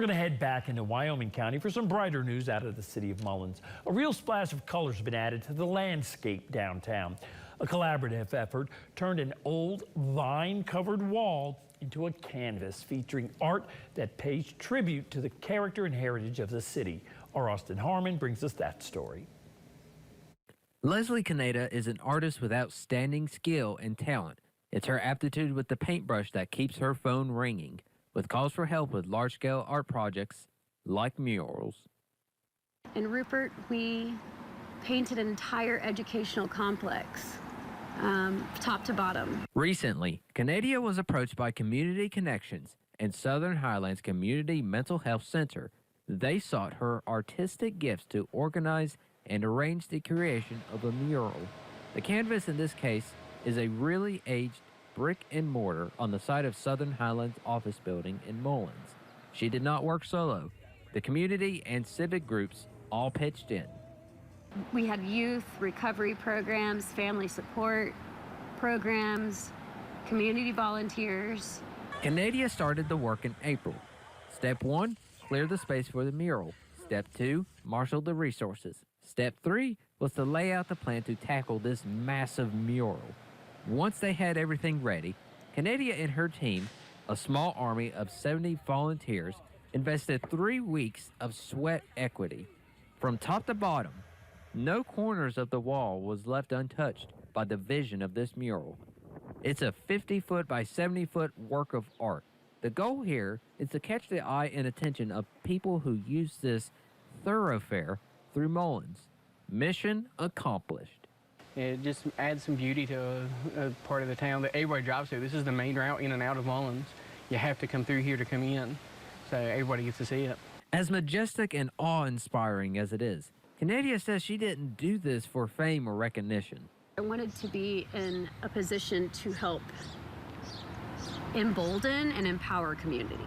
We're going to head back into Wyoming County for some brighter news out of the city of Mullens. A real splash of color has been added to the landscape downtown. A collaborative effort turned an old vine-covered wall into a canvas featuring art that pays tribute to the character and heritage of the city. Our Austin Harmon brings us that story. Leslie Caneda is an artist with outstanding skill and talent. It's her aptitude with the paintbrush that keeps her phone ringing, with calls for help with large-scale art projects like murals. In Rupert, we painted an entire educational complex, top to bottom. Recently, Canada was approached by Community Connections and Southern Highlands Community Mental Health Center. They sought her artistic gifts to organize and arrange the creation of a mural. The canvas in this case is a really aged brick and mortar on the site of Southern Highlands office building in Mullens. She did not work solo. The community and civic groups all pitched in. We had youth recovery programs, family support programs, community volunteers. Canada started the work in April. Step 1, clear the space for the mural. Step 2, marshal the resources. Step 3 was to lay out the plan to tackle this massive mural. Once they had everything ready, Canada and her team, a small army of 70 volunteers, invested 3 weeks of sweat equity. From top to bottom, no corners of the wall was left untouched by the vision of this mural. It's a 50-foot by 70-foot work of art. The goal here is to catch the eye and attention of people who use this thoroughfare through Mullens. Mission accomplished. It just adds some beauty to a part of the town that everybody drives through. This is the main route in and out of Mullens. You have to come through here to come in, so everybody gets to see it. As majestic and awe-inspiring as it is, Canada says she didn't do this for fame or recognition. I wanted to be in a position to help embolden and empower community.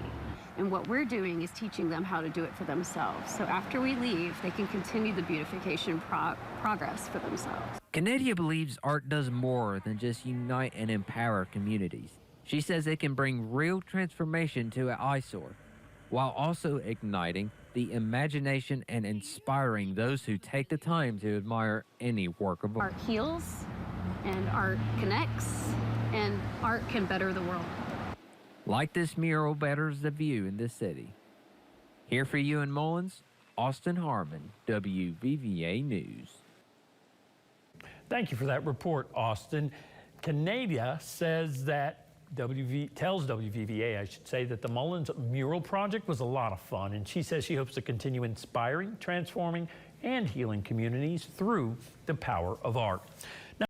And what we're doing is teaching them how to do it for themselves. So after we leave, they can continue the beautification progress for themselves. Canada believes art does more than just unite and empower communities. She says it can bring real transformation to an eyesore, while also igniting the imagination and inspiring those who take the time to admire any work of art. Art heals, and art connects, and art can better the world. Like this mural betters the view in this city. Here for you in Mullens, Austin Harmon, WVVA News. Thank you for that report, Austin. Canada says that tells WVVA, I should say, that the Mullens mural project was a lot of fun, and she says she hopes to continue inspiring, transforming, and healing communities through the power of art.